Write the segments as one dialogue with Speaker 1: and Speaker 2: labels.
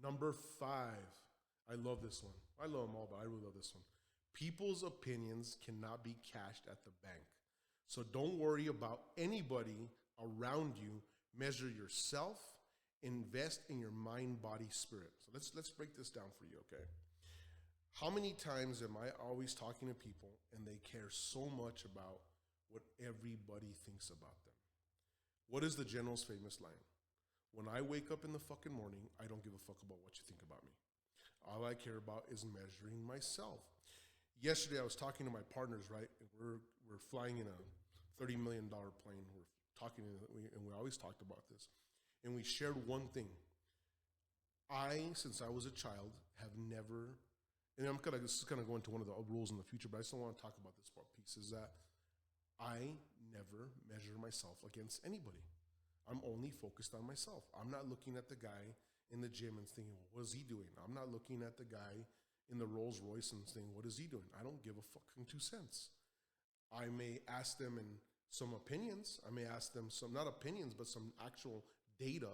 Speaker 1: Number 5. I love this one. I love them all, but I really love this one. People's opinions cannot be cashed at the bank. So don't worry about anybody around you. Measure yourself. Invest in your mind, body, spirit. So let's break this down for you, okay? How many times am I always talking to people and they care so much about what everybody thinks about them? What is the general's famous line? When I wake up in the fucking morning, I don't give a fuck about what you think about me. All I care about is measuring myself. Yesterday, I was talking to my partners, right? And we're flying in a $30 million plane. We're talking, and we always talked about this. And we shared one thing. Since I was a child, have never, and this is gonna go into one of the rules in the future, but I still want to talk about this part piece, is that I never measure myself against anybody. I'm only focused on myself. I'm not looking at the guy in the gym and thinking, well, what is he doing? I'm not looking at the guy in the Rolls Royce and saying, what is he doing? I don't give a fucking 2 cents. I may ask them in some opinions. I may ask them some, not opinions, but some actual data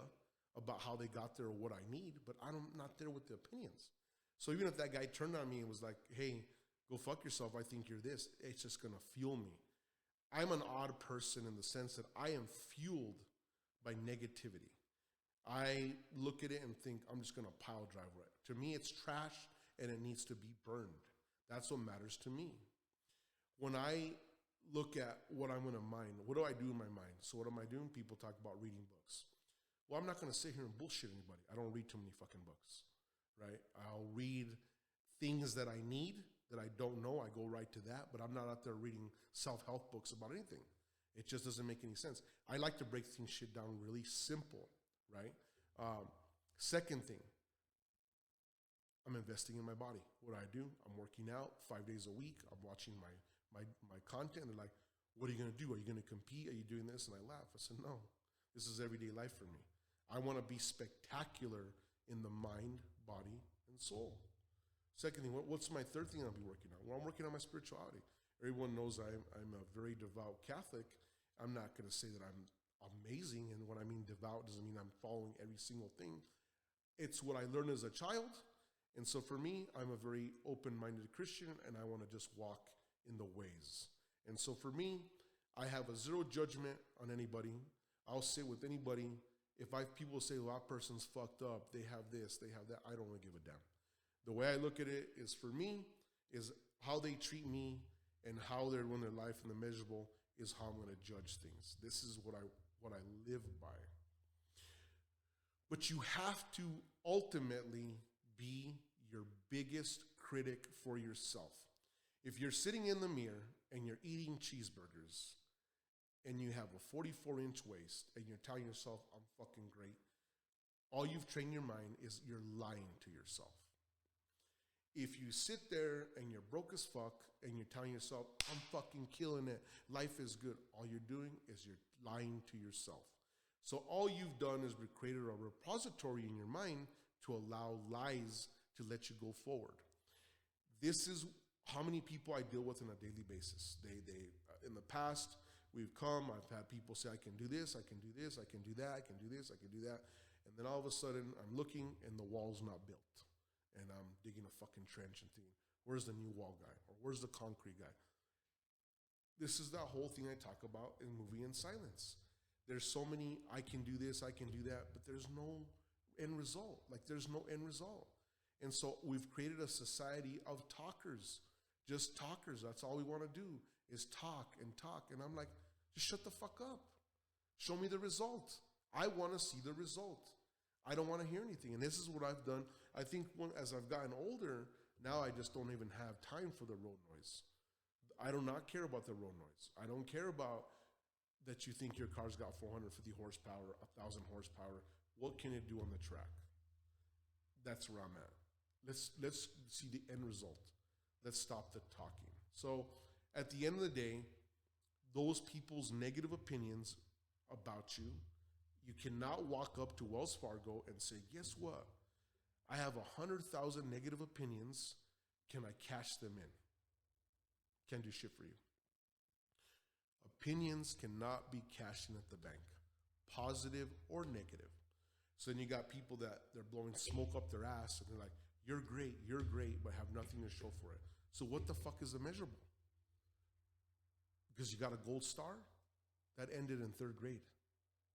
Speaker 1: about how they got there or what I need, but I'm not there with the opinions. So even if that guy turned on me and was like, hey, go fuck yourself, I think you're this, it's just going to fuel me. I'm an odd person in the sense that I am fueled by negativity. I look at it and think I'm just going to pile drive it. To me, it's trash and it needs to be burned. That's what matters to me. When I look at what I'm going to mine, what do I do in my mind? So what am I doing? People talk about reading books. Well, I'm not going to sit here and bullshit anybody. I don't read too many fucking books, right? I'll read things that I need, that I don't know. I go right to that, but I'm not out there reading self-help books about anything. It just doesn't make any sense. I like to break things shit down really simple, right? Second thing, I'm investing in my body. What do I do? I'm working out 5 days a week. I'm watching my content. They're like, what are you going to do? Are you going to compete? Are you doing this? And I laugh. I said, no, this is everyday life for me. I want to be spectacular in the mind, body, and soul. Second thing, what's my third thing I'll be working on? Well, I'm working on my spirituality. Everyone knows I'm a very devout Catholic. I'm not going to say that I'm amazing, and when I mean devout doesn't mean I'm following every single thing. It's what I learned as a child, and so for me, I'm a very open-minded Christian, and I want to just walk in the ways. And so for me, I have a zero judgment on anybody. I'll sit with anybody. If people say, well, that person's fucked up, they have this, they have that, I don't really give a damn. The way I look at it is, for me, is how they treat me and how they're when their life and the measurable is how I'm going to judge things. This is what I live by. But you have to ultimately be your biggest critic for yourself. If you're sitting in the mirror and you're eating cheeseburgers and you have a 44-inch waist and you're telling yourself, I'm fucking great, all you've trained your mind is you're lying to yourself. If you sit there and you're broke as fuck and you're telling yourself, I'm fucking killing it, life is good, all you're doing is you're lying to yourself. So all you've done is created a repository in your mind to allow lies to let you go forward. This is how many people I deal with on a daily basis. They in the past, I've had people say, I can do this, I can do this, I can do that, I can do this, I can do that. And then all of a sudden, I'm looking and the wall's not built. And I'm digging a fucking trench and thinking, where's the new wall guy? Or where's the concrete guy? This is that whole thing I talk about in Movie in Silence. There's so many, I can do this, I can do that, but there's no end result. There's no end result. And so we've created a society of talkers, just talkers. That's all we want to do is talk and talk. And I'm like, just shut the fuck up. Show me the result. I want to see the result. I don't want to hear anything. And this is what I've done. I think as I've gotten older, now I just don't even have time for the road noise. I do not care about the road noise. I don't care about that you think your car's got 450 horsepower, 1,000 horsepower. What can it do on the track? That's where I'm at. Let's see the end result. Let's stop the talking. So at the end of the day, those people's negative opinions about you, you cannot walk up to Wells Fargo and say, guess what? I have 100,000 negative opinions. Can I cash them in? Can't do shit for you. Opinions cannot be cashed in at the bank, positive or negative. So then you got people that they're blowing smoke up their ass and they're like, you're great, but have nothing to show for it. So what the fuck is the measurable? Because you got a gold star? That ended in third grade.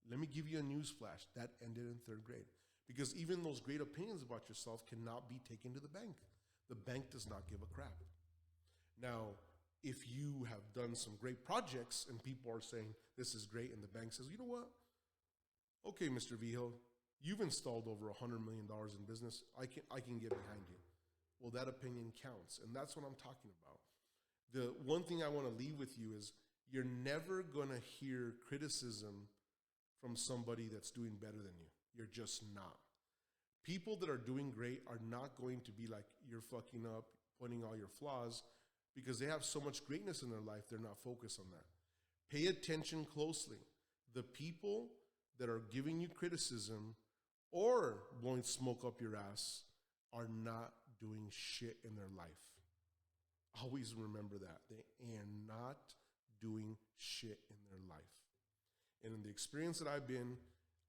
Speaker 1: Let me give you a news flash. That ended in third grade. Because even those great opinions about yourself cannot be taken to the bank. The bank does not give a crap. Now, if you have done some great projects and people are saying this is great and the bank says, you know what? Okay, Mr. Vigil, you've installed over $100 million in business. I can get behind you. Well, that opinion counts. And that's what I'm talking about. The one thing I want to leave with you is you're never going to hear criticism from somebody that's doing better than you. You're just not. People that are doing great are not going to be like, you're fucking up, pointing all your flaws, because they have so much greatness in their life, they're not focused on that. Pay attention closely. The people that are giving you criticism or blowing smoke up your ass are not doing shit in their life. Always remember that. They are not doing shit in their life. And in the experience that I've been,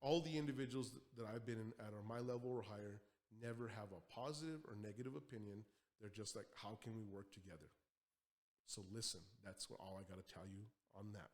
Speaker 1: all the individuals that I've been in at my level or higher never have a positive or negative opinion. They're just like, how can we work together? So listen, that's all I got to tell you on that.